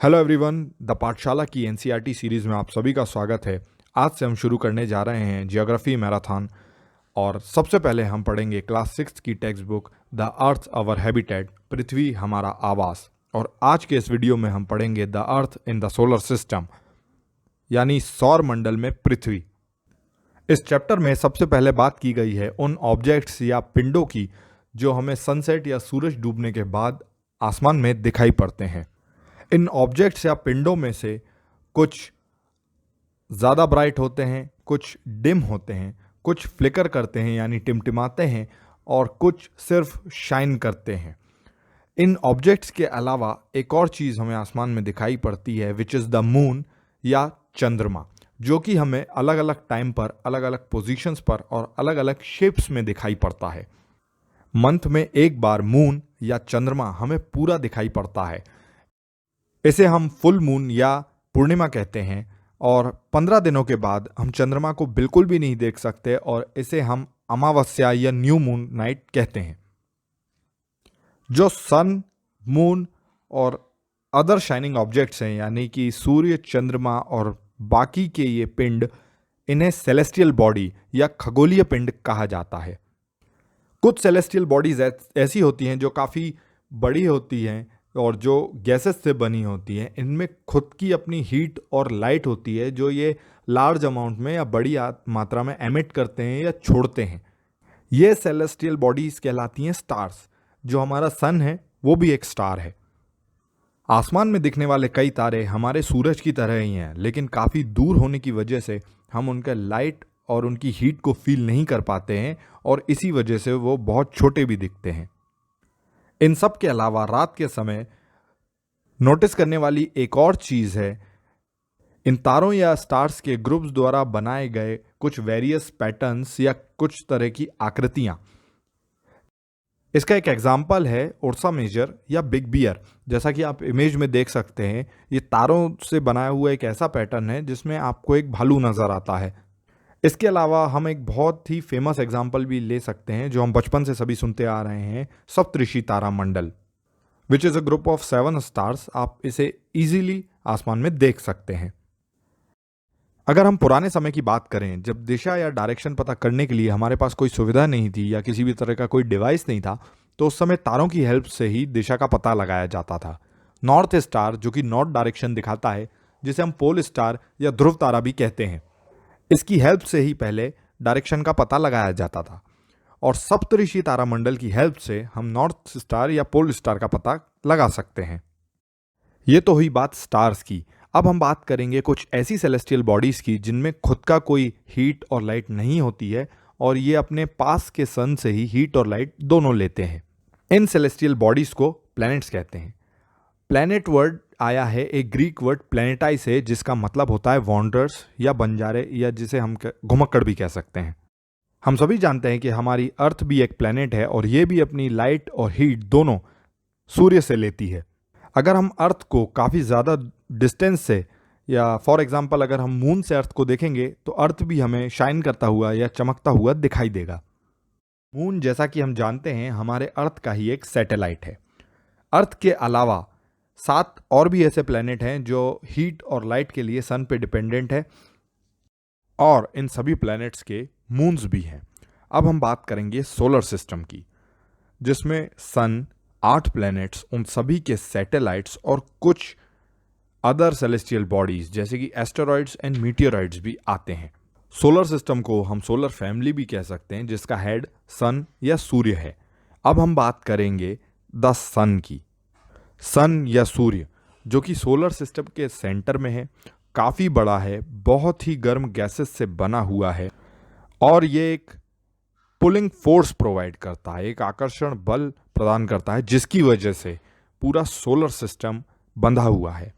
Hello everyone, the पाठशाला की NCERT series में आप सभी का स्वागत है। आज से हम शुरू करने जा रहे हैं जियोग्राफी मैराथन। और सबसे पहले हम पढ़ेंगे क्लास 6 की text book the earth our habitat, पृथ्वी हमारा आवास। और आज के इस वीडियो में हम पढ़ेंगे the earth in the solar system, यानी सौर मंडल में पृथ्वी। इस चैप्टर में सबसे पहले बात की गई है उन ऑब्जेक्ट्स या पिंडों की जो हमें सनसेट या सूरज डूबने के बाद आसमान में दिखाई पड़ते हैं। इन ऑब्जेक्ट्स या पिंडों में से कुछ ज़्यादा ब्राइट होते हैं, कुछ डिम होते हैं, कुछ फ्लिकर करते हैं यानी टिमटिमाते हैं, और कुछ सिर्फ शाइन करते हैं। इन ऑब्जेक्ट्स के अलावा एक और चीज़ हमें आसमान में दिखाई पड़ती है, विच इज़ द मून या चंद्रमा, जो कि हमें अलग अलग टाइम पर, अलग अलग पोजीशंस पर और अलग अलग शेप्स में दिखाई पड़ता है। मंथ में एक बार मून या चंद्रमा हमें पूरा दिखाई पड़ता है। इसे हम फुल मून या पूर्णिमा कहते हैं, और 15 दिनों के बाद हम चंद्रमा को बिल्कुल भी नहीं देख सकते, और इसे हम अमावस्या या न्यू मून नाइट कहते हैं। जो सन, मून और अदर शाइनिंग ऑब्जेक्ट्स हैं, यानी कि सूर्य, चंद्रमा और बाकी के ये पिंड, इन्हें सेलेस्टियल बॉडी या खगोलीय पिंड कहा जाता है। कुछ सेलेस्टियल बॉडीज ऐसी होती हैं जो काफ़ी बड़ी होती हैं और जो गैसेस से बनी होती हैं। इनमें खुद की अपनी हीट और लाइट होती है, जो ये लार्ज अमाउंट में या बड़ी मात्रा में एमिट करते हैं या छोड़ते हैं। ये सेलेस्टियल बॉडीज कहलाती हैं स्टार्स। जो हमारा सन है वो भी एक स्टार है। आसमान में दिखने वाले कई तारे हमारे सूरज की तरह ही हैं, लेकिन काफ़ी दूर होने की वजह से हम उनके लाइट और उनकी हीट को फील नहीं कर पाते हैं, और इसी वजह से वो बहुत छोटे भी दिखते हैं। इन सब के अलावा रात के समय नोटिस करने वाली एक और चीज़ है, इन तारों या स्टार्स के ग्रुप्स द्वारा बनाए गए कुछ वेरियस पैटर्न्स या कुछ तरह की आकृतियां। इसका एक एग्जाम्पल है उर्सा मेजर या बिग बियर। जैसा कि आप इमेज में देख सकते हैं, ये तारों से बनाया हुआ एक ऐसा पैटर्न है जिसमें आपको एक भालू नज़र आता है। इसके अलावा हम एक बहुत ही फेमस एग्जाम्पल भी ले सकते हैं जो हम बचपन से सभी सुनते आ रहे हैं, सप्तऋषि तारा मंडल, which is a group of 7 stars. आप इसे इजीली आसमान में देख सकते हैं। अगर हम पुराने समय की बात करें, जब दिशा या डायरेक्शन पता करने के लिए हमारे पास कोई सुविधा नहीं थी या किसी भी तरह का कोई डिवाइस नहीं था, तो उस समय तारों की हेल्प से ही दिशा का पता लगाया जाता था। नॉर्थ स्टार, जो कि नॉर्थ डायरेक्शन दिखाता है, जिसे हम पोल स्टार या ध्रुव तारा भी कहते हैं, इसकी हेल्प से ही पहले डायरेक्शन का पता लगाया जाता था। और सप्तऋषि तारामंडल की हेल्प से हम नॉर्थ स्टार या पोल स्टार का पता लगा सकते हैं। ये तो हुई बात स्टार्स की। अब हम बात करेंगे कुछ ऐसी सेलेस्टियल बॉडीज की जिनमें खुद का कोई हीट और लाइट नहीं होती है, और ये अपने पास के सन से ही हीट और लाइट दोनों लेते हैं। इन सेलेस्टियल बॉडीज को प्लैनेट्स कहते हैं। प्लैनेट वर्ड आया है एक ग्रीक वर्ड प्लैनेटाई से, जिसका मतलब होता है वॉन्डर्स या बंजारे, या जिसे हम घुमक्कड़ भी कह सकते हैं। हम सभी जानते हैं कि हमारी अर्थ भी एक प्लैनेट है, और ये भी अपनी लाइट और हीट दोनों सूर्य से लेती है। अगर हम अर्थ को काफ़ी ज़्यादा डिस्टेंस से, या फॉर एग्जांपल अगर हम मून से अर्थ को देखेंगे, तो अर्थ भी हमें शाइन करता हुआ या चमकता हुआ दिखाई देगा। मून, जैसा कि हम जानते हैं, हमारे अर्थ का ही एक सैटेलाइट है। अर्थ के अलावा 7 और भी ऐसे प्लैनेट हैं जो हीट और लाइट के लिए सन पे डिपेंडेंट है, और इन सभी प्लैनेट्स के मून्स भी हैं। अब हम बात करेंगे सोलर सिस्टम की, जिसमें सन, 8 प्लैनेट्स, उन सभी के सैटेलाइट्स और कुछ अदर सेलेस्टियल बॉडीज जैसे कि एस्टेरॉइड्स एंड मीटियोराइड्स भी आते हैं। सोलर सिस्टम को हम सोलर फैमिली भी कह सकते हैं, जिसका हेड सन या सूर्य है। अब हम बात करेंगे द सन की। सन या सूर्य, जो कि सोलर सिस्टम के सेंटर में है, काफ़ी बड़ा है, बहुत ही गर्म गैसेस से बना हुआ है, और ये एक पुलिंग फोर्स प्रोवाइड करता है, एक आकर्षण बल प्रदान करता है, जिसकी वजह से पूरा सोलर सिस्टम बंधा हुआ है।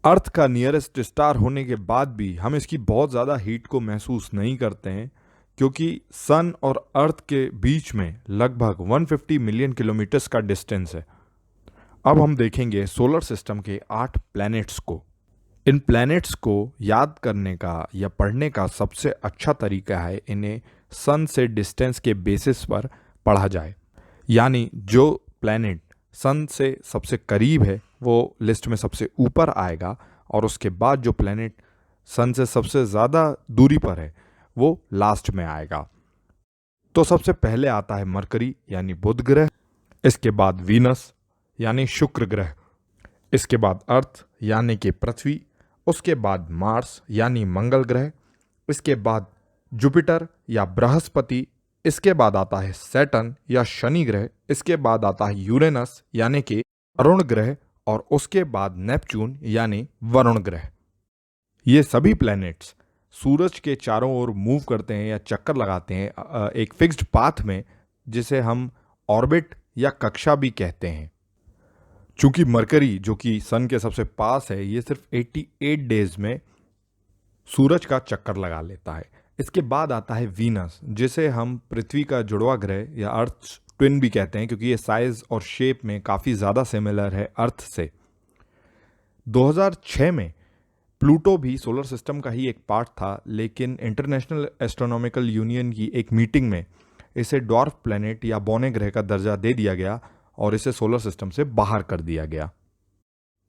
अर्थ का नियरेस्ट स्टार होने के बाद भी हम इसकी बहुत ज़्यादा हीट को महसूस नहीं करते हैं, क्योंकि सन और अर्थ के बीच में लगभग 150 मिलियन किलोमीटर्स का डिस्टेंस है। अब हम देखेंगे सोलर सिस्टम के 8 प्लैनेट्स को। इन प्लैनेट्स को याद करने का या पढ़ने का सबसे अच्छा तरीका है इन्हें सन से डिस्टेंस के बेसिस पर पढ़ा जाए। यानी जो प्लैनेट सन से सबसे करीब है वो लिस्ट में सबसे ऊपर आएगा, और उसके बाद जो प्लैनेट सन से सबसे ज़्यादा दूरी पर है वो लास्ट में आएगा। तो सबसे पहले आता है मरकरी यानी बुध ग्रह, इसके बाद वीनस यानी शुक्र ग्रह, इसके बाद अर्थ यानी कि पृथ्वी, उसके बाद मार्स यानी मंगल ग्रह, इसके बाद जुपिटर या बृहस्पति, इसके बाद आता है सैटर्न या शनि ग्रह, इसके बाद आता है यूरेनस यानी कि अरुण ग्रह, और उसके बाद नेपच्यून यानी वरुण ग्रह। ये सभी प्लैनेट्स सूरज के चारों ओर मूव करते हैं या चक्कर लगाते हैं एक फिक्स्ड पाथ में, जिसे हम ऑर्बिट या कक्षा भी कहते हैं। चूंकि मरकरी जो कि सन के सबसे पास है, ये सिर्फ 88 डेज में सूरज का चक्कर लगा लेता है। इसके बाद आता है वीनस, जिसे हम पृथ्वी का जुड़वा ग्रह या अर्थ ट्विन भी कहते हैं, क्योंकि ये साइज और शेप में काफ़ी ज़्यादा सिमिलर है अर्थ से। 2006 में प्लूटो भी सोलर सिस्टम का ही एक पार्ट था, लेकिन इंटरनेशनल एस्ट्रोनॉमिकल यूनियन की एक मीटिंग में इसे ड्वार्फ प्लैनेट या बौने ग्रह का दर्जा दे दिया गया और इसे सोलर सिस्टम से बाहर कर दिया गया।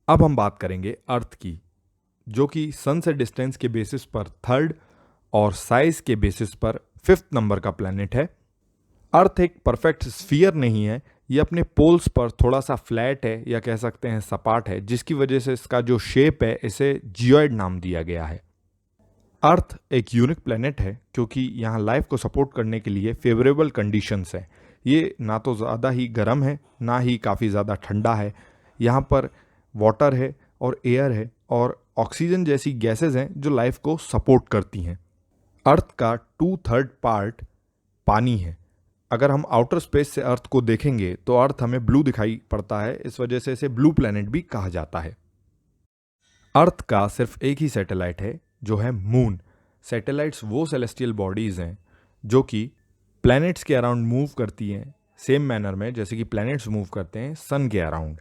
अब हम बात करेंगे अर्थ की, जो कि सन से डिस्टेंस के बेसिस पर थर्ड और साइज के बेसिस पर फिफ्थ नंबर का प्लैनेट है। अर्थ एक परफेक्ट स्फीयर नहीं है, ये अपने पोल्स पर थोड़ा सा फ्लैट है या कह सकते हैं सपाट है, जिसकी वजह से इसका जो शेप है इसे जियोइड नाम दिया गया है। अर्थ एक यूनिक प्लैनेट है क्योंकि यहाँ लाइफ को सपोर्ट करने के लिए फेवरेबल कंडीशंस हैं। ये ना तो ज़्यादा ही गर्म है ना ही काफ़ी ज़्यादा ठंडा है। यहाँ पर वाटर है और एयर है और ऑक्सीजन जैसी गैसेज हैं जो लाइफ को सपोर्ट करती हैं। अर्थ का 2/3 पार्ट पानी है। अगर हम आउटर स्पेस से अर्थ को देखेंगे तो अर्थ हमें ब्लू दिखाई पड़ता है, इस वजह से इसे ब्लू प्लैनेट भी कहा जाता है। अर्थ का सिर्फ एक ही सैटेलाइट है जो है मून। सैटेलाइट्स वो सेलेस्टियल बॉडीज़ हैं जो कि प्लैनेट्स के अराउंड मूव करती हैं, सेम मैनर में जैसे कि प्लैनेट्स मूव करते हैं सन के अराउंड।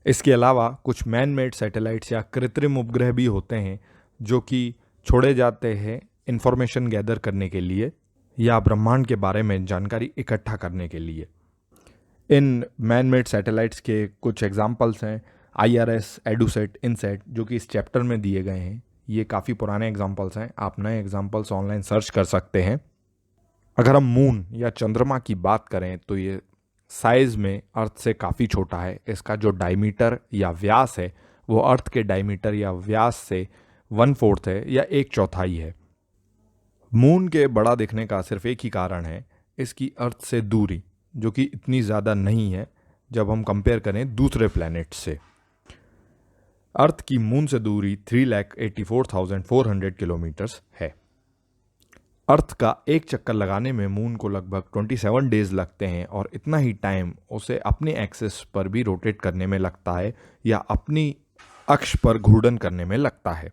इसके अलावा कुछ मैन मेड सैटेलाइट्स या कृत्रिम उपग्रह भी होते हैं जो कि छोड़े जाते हैं इंफॉर्मेशन गैदर करने के लिए या ब्रह्मांड के बारे में जानकारी इकट्ठा करने के लिए। इन मैन मेड सैटेलाइट्स के कुछ एग्जांपल्स हैं IRS, एडुसेट, इनसेट, जो कि इस चैप्टर में दिए गए हैं। ये काफ़ी पुराने एग्जांपल्स हैं, आप नए एग्जांपल्स ऑनलाइन सर्च कर सकते हैं। अगर हम मून या चंद्रमा की बात करें तो ये साइज में अर्थ से काफ़ी छोटा है। इसका जो डायमीटर या व्यास है वो अर्थ के डायमीटर या व्यास से 1/4 है या 1/4 है। मून के बड़ा दिखने का सिर्फ एक ही कारण है, इसकी अर्थ से दूरी, जो कि इतनी ज़्यादा नहीं है जब हम कंपेयर करें दूसरे प्लैनेट से। अर्थ की मून से दूरी 3,84,400 किलोमीटर्स है। अर्थ का एक चक्कर लगाने में मून को लगभग 27 डेज लगते हैं और इतना ही टाइम उसे अपने एक्सिस पर भी रोटेट करने में लगता है या अपनी अक्ष पर घूर्णन करने में लगता है,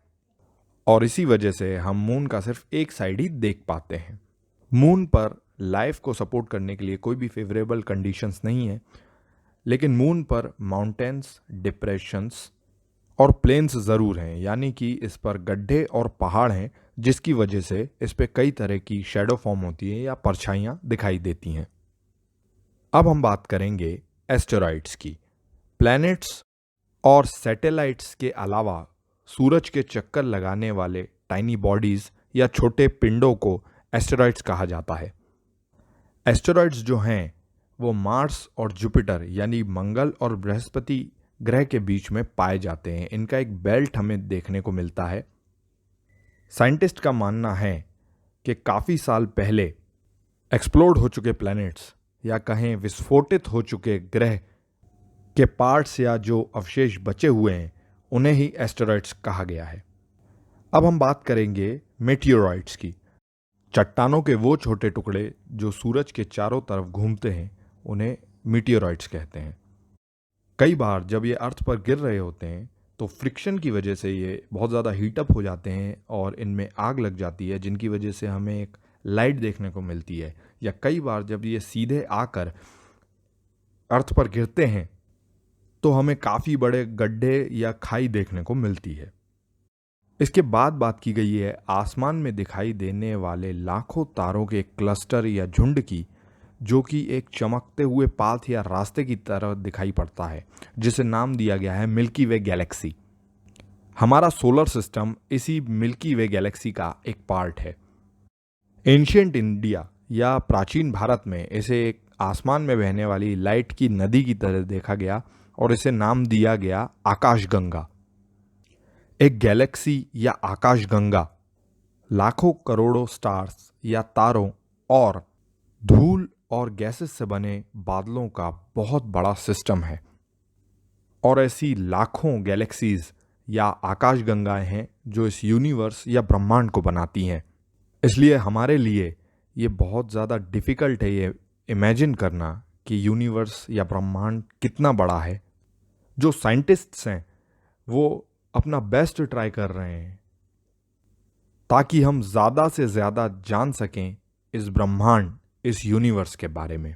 और इसी वजह से हम मून का सिर्फ एक साइड ही देख पाते हैं। मून पर लाइफ को सपोर्ट करने के लिए कोई भी फेवरेबल कंडीशंस नहीं है, लेकिन मून पर माउंटेन्स, डिप्रेशंस और प्लेन्स ज़रूर हैं, यानी कि इस पर गड्ढे और पहाड़ हैं, जिसकी वजह से इस पे कई तरह की शैडो फॉर्म होती है या परछाइयाँ दिखाई देती हैं। अब हम बात करेंगे एस्टेरॉइड्स की। प्लैनेट्स और सैटेलाइट्स के अलावा सूरज के चक्कर लगाने वाले टाइनी बॉडीज़ या छोटे पिंडों को एस्टेरॉइड्स कहा जाता है। एस्टेरॉइड्स जो हैं वो मार्स और जुपिटर यानी मंगल और बृहस्पति ग्रह के बीच में पाए जाते हैं। इनका एक बेल्ट हमें देखने को मिलता है। साइंटिस्ट का मानना है कि काफ़ी साल पहले एक्सप्लोड हो चुके प्लैनेट्स या कहें विस्फोटित हो चुके ग्रह के पार्ट्स या जो अवशेष बचे हुए हैं उन्हें ही एस्टेरॉइड्स कहा गया है। अब हम बात करेंगे मेटियोरॉइड्स की। चट्टानों के वो छोटे टुकड़े जो सूरज के चारों तरफ घूमते हैं उन्हें मीटियोरॉइड्स कहते हैं। कई बार जब ये अर्थ पर गिर रहे होते हैं तो फ्रिक्शन की वजह से ये बहुत ज़्यादा हीटअप हो जाते हैं और इनमें आग लग जाती है, जिनकी वजह से हमें एक लाइट देखने को मिलती है। या कई बार जब ये सीधे आकर अर्थ पर गिरते हैं तो हमें काफ़ी बड़े गड्ढे या खाई देखने को मिलती है। इसके बाद बात की गई है आसमान में दिखाई देने वाले लाखों तारों के क्लस्टर या झुंड की, जो कि एक चमकते हुए पाथ या रास्ते की तरह दिखाई पड़ता है, जिसे नाम दिया गया है मिल्की वे गैलेक्सी। हमारा सोलर सिस्टम इसी मिल्की वे गैलेक्सी का एक पार्ट है। एंशियंट इंडिया या प्राचीन भारत में इसे एक आसमान में बहने वाली लाइट की नदी की तरह देखा गया और इसे नाम दिया गया आकाशगंगा। एक गैलेक्सी या आकाशगंगा लाखों करोड़ों स्टार्स या तारों और धूल और गैसेस से बने बादलों का बहुत बड़ा सिस्टम है। और ऐसी लाखों गैलेक्सीज या आकाशगंगाएं हैं जो इस यूनिवर्स या ब्रह्मांड को बनाती हैं। इसलिए हमारे लिए ये बहुत ज़्यादा डिफ़िकल्ट है ये इमेजिन करना कि यूनिवर्स या ब्रह्मांड कितना बड़ा है। जो साइंटिस्ट्स हैं वो अपना बेस्ट ट्राई कर रहे हैं ताकि हम ज़्यादा से ज़्यादा जान सकें इस ब्रह्मांड, इस यूनिवर्स के बारे में।